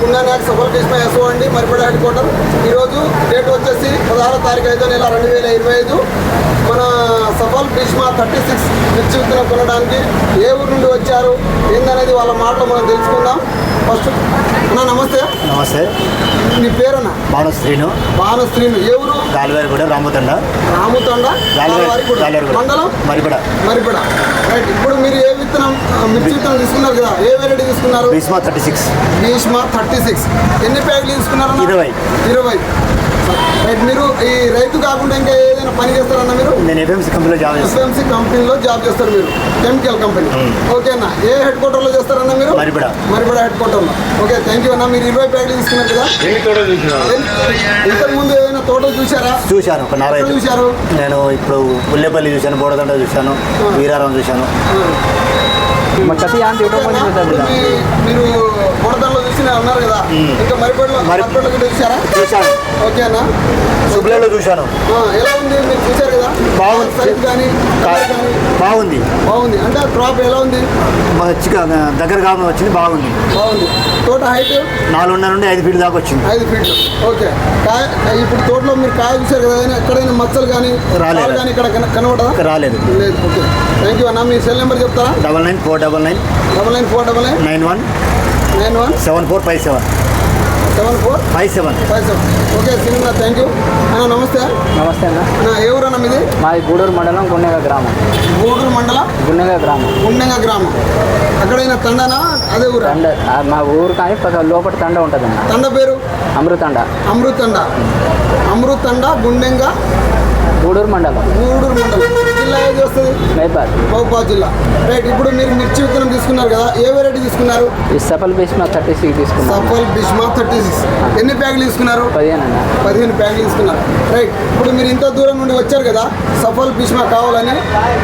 గుండా నాయక్ సఫల్ భీష్మ ఎస్ఓ అండి, మరిపడ head quarter. ఈరోజు డేట్ వచ్చేసి 16వ తారీఖు 5వ నెల 2025. మన సఫల్ భీష్మ 36 మిర్చి విత్తనం కొనడానికి ఏ ఊరు నుండి వచ్చారు ఏందనేది వాళ్ళ మాటలో మనం తెలుసుకుందాం. ఫస్ట్ అన్న నమస్తే. నమస్తే. నీ పేరన్నా? భానుశ్రీను. భానుశ్రీను. ఏ ఊరు? గాలివారిగూడ, రాముతండ. రాముతండ, గాలివారిగూడ, మండలం మరిపడ. మరిపడ. రైట్. ఇప్పుడు మీరు ఏ విత్తనం మిర్చి విత్తనం తీసుకున్నారు కదా, ఏ వెరైటీ తీసుకున్నారు? భీష్మ 36. భీష్మ 36. ఎన్ని ప్యాకెట్లు తీసుకున్నారు? 20. రైట్. మీరు ఈ రైతు కాకుండా ఇంకా ఏదైనా పని చేస్తారన్నా మీరు? నేను ఎఫ్ఎంసీ కంపెనీలో జాబ్ చేస్తాను. ఎఫ్ఎంసీ కంపెనీలో జాబ్ చేస్తారు మీరు, కెమికల్ కంపెనీ. ఓకే అన్న. ఏ హెడ్ క్వార్టర్లో చేస్తారన్నా మీరు? మరిపడ హెడ్ క్వార్టర్లో. ఓకే, థ్యాంక్ యూ అన్న. మీరు 20 ప్యాకెట్లు తీసుకున్నారు కదా, ఇంతకు ముందు ఏదైనా తోటలు చూసారా? చూశాను. ఒక 4 చూశారు. నేను ఇప్పుడు ఉల్లేపల్లి చూశాను, బోడదండ చూశాను, వీరారం చూశాను. మీరు బోడదండలో చూసిన అన్నారు కదా, ఇంకా మరిపడలో చూసారా? చూశాను. ఓకే అన్న. సుబ్లలో చూశాను. ఎలా ఉంది మీరు చూశారు కదా? బాగుంది. సైజ్ కానీ బాగుంది. అంటే క్రాప్ ఎలా ఉంది? దగ్గరగా వచ్చింది. బాగుంది. తోట హైట్ 4.5 నుండి 5 ఫీట్ దాకా వచ్చింది. 5 ఫీట్లు. ఓకే. కాయ ఇప్పుడు తోటలో మీరు కాయ చూశారు కదా, ఎక్కడైనా మచ్చలు కానీ రాలేదు కానీ ఇక్కడ కనబడదా? రాలేదు. లేదు. ఓకే, థ్యాంక్ యూ అన్న. మీ సెల్ నెంబర్ చెప్తారా? 994999 9949 91 91 7457 7457. ఓకే సినిమా, థ్యాంక్ యూ అన్న. నమస్తే. నమస్తే అన్న. ఏ ఊరు అన్న మీది? మాది గూడూరు మండలం, గుండెగ గ్రామం. గూడూరు మండలం, గుండెగ గ్రామం. అక్కడైనా తండనా? అదే ఊరు? తండ మా ఊరు కానీ లోపల తండ ఉంటుంది అన్న. తండ పేరు? అమృతండ. అమృతండ, గుండెంగ, గూడూరు మండలం. జిల్లా ఏది వస్తుంది? మహబూబాద్ జిల్లా. రైట్. ఇప్పుడు మీరు మిర్చి విత్తనం తీసుకున్నారు కదా, ఏ వెరైటీ తీసుకున్నారు? ఈ సఫల్ భీష్మ 36 తీసుకున్నారు. సఫల్ భీష్మ 36. ఎన్ని ప్యాకెట్లు తీసుకున్నారు? 15 అన్న. 15 ప్యాకెట్లు తీసుకున్నారు. రైట్. ఇప్పుడు మీరు ఇంత దూరం నుండి వచ్చారు కదా సఫల్ భీష్మ కావాలని,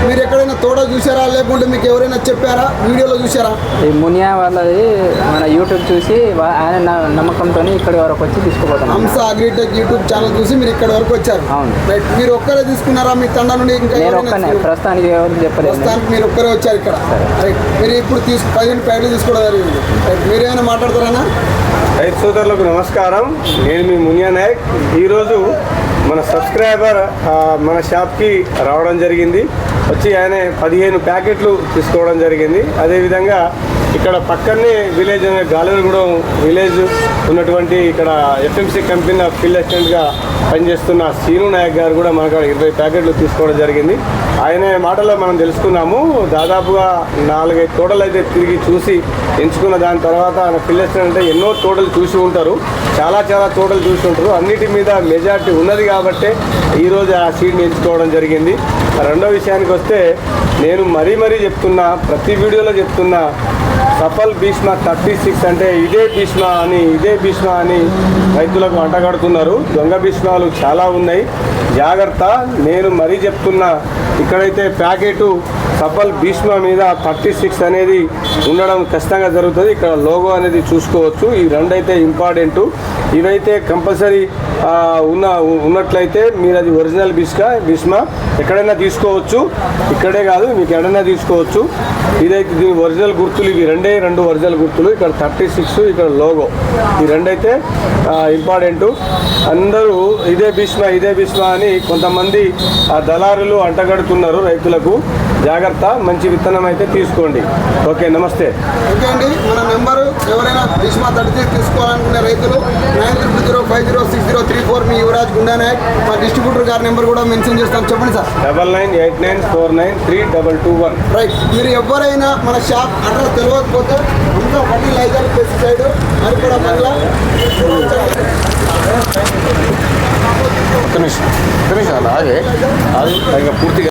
మీరు ఎక్కడైనా తోట చూసారా, లేకుంటే మీకు ఎవరైనా చెప్పారా, వీడియోలో చూసారా? ఈ మునియా వాళ్ళది మన యూట్యూబ్ చూసి ఆయన నమ్మకంతో ఇక్కడి వరకు వచ్చి తీసుకుపోతాం. హంస అగ్రిటెక్ యూట్యూబ్ ఛానల్ చూసి మీరు ఇక్కడ వరకు వచ్చారు. అవును. రైట్. మీరు ఒక్కరే తీసుకున్నారా మీ తండ నుండి? ఇంకా ప్రస్తుతానికి ఎవరు చెప్పలేదు. ప్రస్తుతానికి మీరు ఒక్కరే వచ్చారు ఇక్కడ. రైట్. మీరు ఇప్పుడు 15 ప్యాకెట్లు తీసుకోవడం జరిగింది. రైట్. మీరేమైనా మాట్లాడతారా? రైతు సోదరులకు నమస్కారం. నేను మీ మునియా నాయక్. ఈరోజు మన సబ్స్క్రైబర్ మన షాప్కి రావడం జరిగింది. వచ్చి ఆయన 15 ప్యాకెట్లు తీసుకోవడం జరిగింది. అదేవిధంగా ఇక్కడ పక్కనే విలేజ్ గాలివారిగూడెం విలేజ్ ఉన్నటువంటి ఇక్కడ ఎఫ్ఎంసీ కంపెనీ ఫీల్డ్ అసిస్టెంట్గా పనిచేస్తున్న శ్రీను నాయక్ గారు కూడా మనకు 20 ప్యాకెట్లు తీసుకోవడం జరిగింది. ఆయన మాటలో మనం తెలుసుకున్నాము. దాదాపుగా 4-5 తోటలు అయితే తిరిగి చూసి ఎంచుకున్న దాని తర్వాత ఆయన ఫీల్డ్ అసిస్టెంట్ అంటే ఎన్నో తోటలు చూసి ఉంటారు, చాలా తోటలు చూసి ఉంటారు. అన్నిటి మీద మెజారిటీ ఉన్నది కాబట్టే ఈరోజు ఆ సీడ్ని ఎంచుకోవడం జరిగింది. రెండో విషయానికి వస్తే, నేను మరీ చెప్తున్నా, ప్రతి వీడియోలో చెప్తున్నా, సఫల్ భీష్మ 36 అంటే ఇదే భీష్మ అని రైతులకు అంటగడుతున్నారు. దొంగ భీష్మాలు చాలా ఉన్నాయి, జాగ్రత్త. నేను మరీ చెప్తున్నా, ఇక్కడైతే ప్యాకెటు సఫల్ భీష్మ మీద 36 అనేది ఉండడం ఖచ్చితంగా జరుగుతుంది. ఇక్కడ లోగో అనేది చూసుకోవచ్చు. ఈ రెండైతే ఇంపార్టెంటు. ఇవైతే కంపల్సరీ ఉన్నట్లయితే మీరు అది ఒరిజినల్ భీష్మ ఎక్కడైనా తీసుకోవచ్చు. ఇక్కడే కాదు, మీకు ఎక్కడైనా తీసుకోవచ్చు. ఇదైతే దీని ఒరిజినల్ గుర్తులు, ఇవి 2 ఒరిజినల్ గుర్తులు. ఇక్కడ 36, ఇక్కడ లోగో. ఈ రెండైతే ఇంపార్టెంటు. అందరూ ఇదే భీష్మ అని కొంతమంది దళారులు అంటగడుతున్నారు రైతులకు. జాగ్రత్త, మంచి విత్తనం అయితే తీసుకోండి. ఓకే, నమస్తే. ఓకే అండి. మన నెంబరు ఎవరైనా భీష్మ 36 తీసుకోవాలనుకునే రైతులు 9350506034. మీ యువరాజ్ గుండా నాయక్. మా డిస్ట్రిబ్యూటర్ గారి నెంబర్ కూడా మెన్షన్ చేస్తాను, చెప్పండి సార్. 9989493221. రైట్. మీరు ఎవరైనా మన షాప్ అడ్రస్ తెలియకపోతే ఇంకా ఫర్టిలైజర్, పెస్టిసైడ్, మరిపడ మండల. ఒక్క నిమిషం అలాగే అది పూర్తిగా